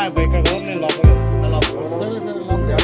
ఇక్కడ నేను లోపల సరే సరే లోపల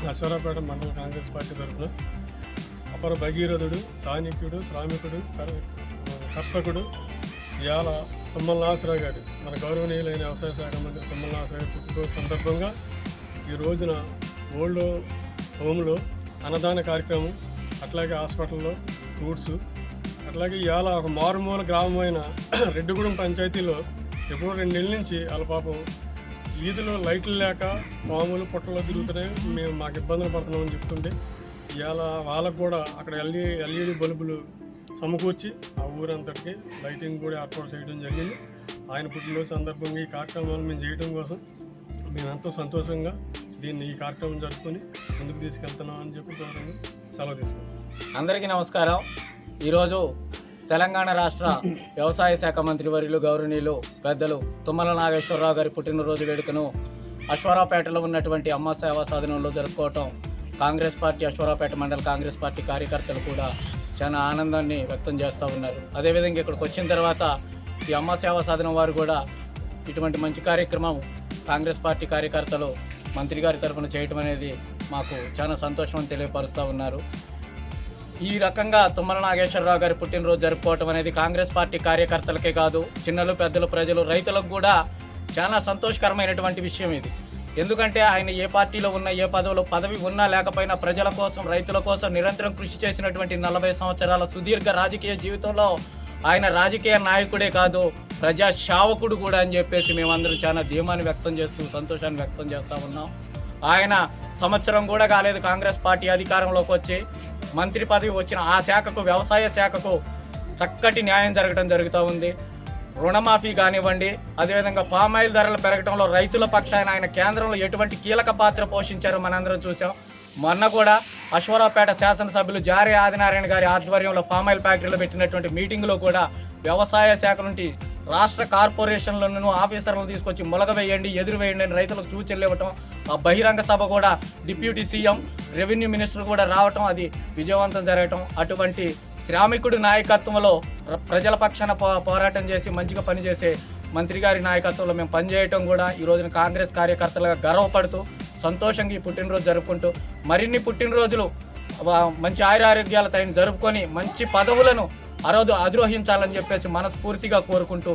నర్సరావుపేట మండల కాంగ్రెస్ పార్టీ తరఫున అపర భగీరథుడు, స్థానికుడు, శ్రామికుడు, కర్షకుడు ఇవాళ తుమ్మల నాగేశ్వరరావు గారు, మన గౌరవనీయులైన వ్యవసాయ శాఖ మంత్రి తుమ్మల నాగేశ్వరరావు గారి పుట్టినరోజు సందర్భంగా ఈ రోజున ఓల్డ్ హోమ్లో అన్నదాన కార్యక్రమం, అట్లాగే హాస్పిటల్లో ఫ్రూట్స్, అట్లాగే ఇవాళ ఒక మారుమూల గ్రామమైన రెడ్డిగూడెం పంచాయతీలో ఎప్పుడో 2 నెలల నుంచి వాళ్ళ పాపం వీధిలో లైట్లు లేక పాములు పుట్టలో తిరుగుతున్నాయి, మేము మాకు ఇబ్బందులు పడుతున్నామని చెప్తుంటే ఇవాళ వాళ్ళకు కూడా అక్కడ ఎల్ఈడి బల్బులు సమకూర్చి ఆ ఊరంతటికి లైటింగ్ కూడా ఏర్పాటు చేయడం జరిగింది. ఆయన పుట్టినరోజు సందర్భంగా ఈ కార్యక్రమాలు మేము చేయడం కోసం మేము ఎంతో సంతోషంగా ఈ కార్యక్రమం జరుపుకొని ముందుకు తీసుకెళ్తున్నాం అని చెప్పి గౌరవంగా సెలవు తీసుకుంటాం. అందరికీ నమస్కారం. ఈరోజు తెలంగాణ రాష్ట్ర వ్యవసాయ శాఖ మంత్రివర్యులు గౌరవనీయులు పెద్దలు తుమ్మల నాగేశ్వరరావు గారి పుట్టినరోజు వేడుకను అశ్వారావుపేటలో ఉన్నటువంటి అమ్మ సేవా సాధనంలో జరుపుకోవటం కాంగ్రెస్ పార్టీ అశ్వారావుపేట మండల కాంగ్రెస్ పార్టీ కార్యకర్తలు కూడా చాలా ఆనందాన్ని వ్యక్తం చేస్తూ ఉన్నారు. అదేవిధంగా ఇక్కడికి వచ్చిన తర్వాత ఈ అమ్మ సేవా సాధనం వారు కూడా ఇటువంటి మంచి కార్యక్రమం కాంగ్రెస్ పార్టీ కార్యకర్తలు మంత్రి గారి తరఫున చేయటం అనేది మాకు చాలా సంతోషం తెలియపరుస్తూ ఉన్నారు. ఈ రకంగా తుమ్మల నాగేశ్వరరావు గారి పుట్టినరోజు జరుపుకోవటం అనేది కాంగ్రెస్ పార్టీ కార్యకర్తలకే కాదు, చిన్నలు పెద్దలు ప్రజలు రైతులకు కూడా చాలా సంతోషకరమైనటువంటి విషయం ఇది. ఎందుకంటే ఆయన ఏ పార్టీలో ఉన్నా, ఏ పదవి ఉన్నా లేకపోయినా ప్రజల కోసం, రైతుల కోసం నిరంతరం కృషి చేసినటువంటి 40 సంవత్సరాల సుదీర్ఘ రాజకీయ జీవితంలో ఆయన రాజకీయ నాయకుడే కాదు, ప్రజా సేవకుడు కూడా అని చెప్పేసి మేమందరం చాలా ధీమాన్ని వ్యక్తం చేస్తూ సంతోషాన్ని వ్యక్తం చేస్తూ ఉన్నాం. ఆయన సంవత్సరం కూడా కాలేదు కాంగ్రెస్ పార్టీ అధికారంలోకి వచ్చి, మంత్రి పదవి వచ్చిన ఆ శాఖకు, వ్యవసాయ శాఖకు చక్కటి న్యాయం జరగడం జరుగుతూ ఉంది. రుణమాఫీ కానివ్వండి, అదేవిధంగా పామాయిల్ ధరలు పెరగడంలో రైతుల పక్షాన ఆయన కేంద్రంలో ఎటువంటి కీలక పాత్ర పోషించారో మనందరం చూసాం. మొన్న కూడా అశ్వారావుపేట శాసనసభ్యులు జారే ఆదినారాయణ గారి ఆధ్వర్యంలో పామాయిల్ ఫ్యాక్టరీలో పెట్టినటువంటి మీటింగ్లో కూడా వ్యవసాయ శాఖ నుండి రాష్ట్ర కార్పొరేషన్లను ఆఫీసర్లను తీసుకొచ్చి మొలగవేయండి, ఎదురు వేయండి అని రైతులకు సూచనలు ఇవ్వటం, ఆ బహిరంగ సభ కూడా డిప్యూటీ సీఎం, రెవెన్యూ మినిస్టర్ కూడా రావటం, అది విజయవంతం జరగటం. అటువంటి శ్రామికుడి నాయకత్వంలో ప్రజల పక్షాన పోరాటం చేసి మంచిగా పనిచేసే మంత్రి గారి నాయకత్వంలో మేము పనిచేయటం కూడా ఈ రోజున కాంగ్రెస్ కార్యకర్తలుగా గర్వపడుతూ సంతోషంగా ఈ పుట్టినరోజు జరుపుకుంటూ మరిన్ని పుట్టినరోజులు మంచి ఆయురారోగ్యాలతో ఆయన జరుపుకొని మంచి పదవులను అధిరోహించాలని చెప్పేసి మనస్ఫూర్తిగా కోరుకుంటూ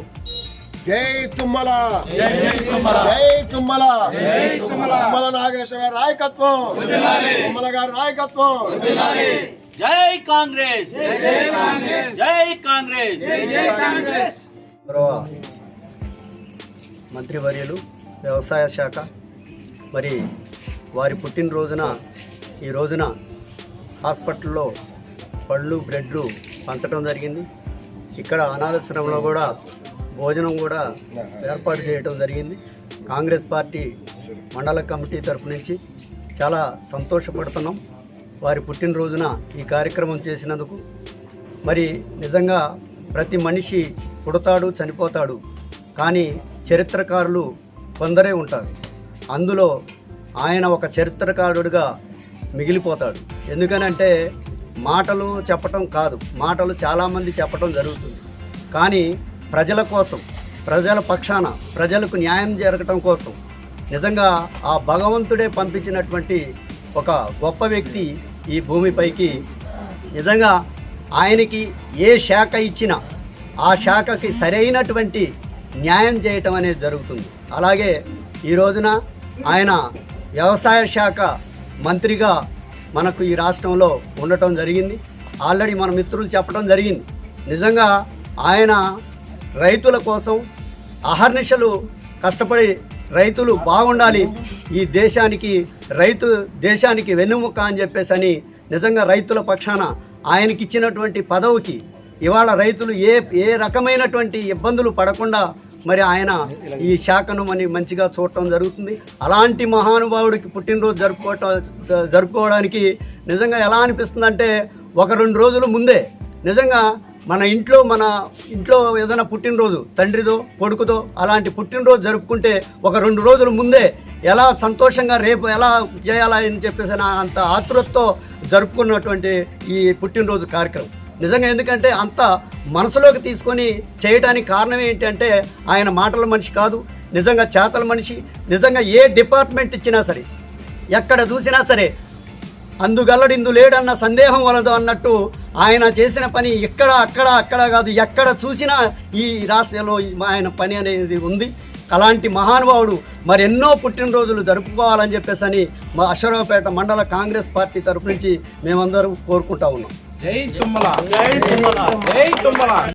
జై తుమ్మల, జై తుమ్మల, తుమ్మల నాగేశ్వర నాయకత్వం, తుమ్మల గారి నాయకత్వం. జై కాంగ్రెస్, జై కాంగ్రెస్, జై కాంగ్రెస్. గౌరవ మంత్రివర్యులు వ్యవసాయ శాఖ మరి వారి పుట్టినరోజున ఈ రోజున హాస్పిటల్లో పళ్ళు బ్రెడ్లు పంచడం జరిగింది. ఇక్కడ అనాథాశ్రమంలో కూడా భోజనం కూడా ఏర్పాటు చేయడం జరిగింది. కాంగ్రెస్ పార్టీ మండల కమిటీ తరఫు నుంచి చాలా సంతోషపడుతున్నాం వారి పుట్టినరోజున ఈ కార్యక్రమం చేసినందుకు. మరి నిజంగా ప్రతి మనిషి పుడతాడు, చనిపోతాడు, కానీ చరిత్రకారులు కొందరే ఉంటారు. అందులో ఆయన ఒక చరిత్రకారుడిగా మిగిలిపోతాడు. ఎందుకనంటే మాటలు చెప్పటం కాదు, మాటలు చాలామంది చెప్పటం జరుగుతుంది, కానీ ప్రజల కోసం, ప్రజల పక్షాన, ప్రజలకు న్యాయం జరగటం కోసం నిజంగా ఆ భగవంతుడే పంపించినటువంటి ఒక గొప్ప వ్యక్తి ఈ భూమిపైకి. నిజంగా ఆయనకి ఏ శాఖ ఇచ్చినా ఆ శాఖకి సరైనటువంటి న్యాయం చేయటం అనేది జరుగుతుంది. అలాగే ఈ రోజున ఆయన వ్యవసాయ శాఖ మంత్రిగా మనకు ఈ రాష్ట్రంలో ఉండటం జరిగింది. ఆల్రెడీ మన మిత్రులు చెప్పడం జరిగింది. నిజంగా ఆయన రైతుల కోసం అహర్నిశలు కష్టపడి రైతులు బాగుండాలి, ఈ దేశానికి వెన్నుముక్క అని చెప్పేసి నిజంగా రైతుల పక్షాన ఆయనకి ఇచ్చినటువంటి పదవికి ఇవాళ రైతులు ఏ రకమైనటువంటి ఇబ్బందులు పడకుండా మరి ఆయన ఈ శాఖను మంచిగా చూడటం జరుగుతుంది. అలాంటి మహానుభావుడికి పుట్టినరోజు జరుపుకోవడానికి నిజంగా ఎలా అనిపిస్తుందంటే, 1-2 రోజుల ముందే నిజంగా మన ఇంట్లో ఏదైనా పుట్టినరోజు తండ్రిదో కొడుకుదో అలాంటి పుట్టినరోజు జరుపుకుంటే 1-2 రోజుల ముందే ఎలా సంతోషంగా రేపు ఎలా చేయాలని చెప్పేసి అంత ఆతృతతో జరుపుకున్నటువంటి ఈ పుట్టినరోజు కార్యక్రమం నిజంగా. ఎందుకంటే అంత మనసులోకి తీసుకొని చేయడానికి కారణం ఏంటంటే ఆయన మాటల మనిషి కాదు, నిజంగా చేతల మనిషి. నిజంగా ఏ డిపార్ట్మెంట్ ఇచ్చినా సరే, ఎక్కడ చూసినా సరే అందుగల్లడిందు లేడన్న సందేహం వలదు అన్నట్టు ఆయన చేసిన పని అక్కడ కాదు, ఎక్కడ చూసినా ఈ రాష్ట్రంలో ఆయన పని అనేది ఉంది. అలాంటి మహానుభావుడు మరి ఎన్నో పుట్టినరోజులు జరుపుకోవాలని చెప్పేసి మా అశ్వారావుపేట మండల కాంగ్రెస్ పార్టీ తరఫు నుంచి మేమందరం కోరుకుంటా ఉన్నాం. జై తుమ్మల, జై తుమ్మల, జై తుమ్మల.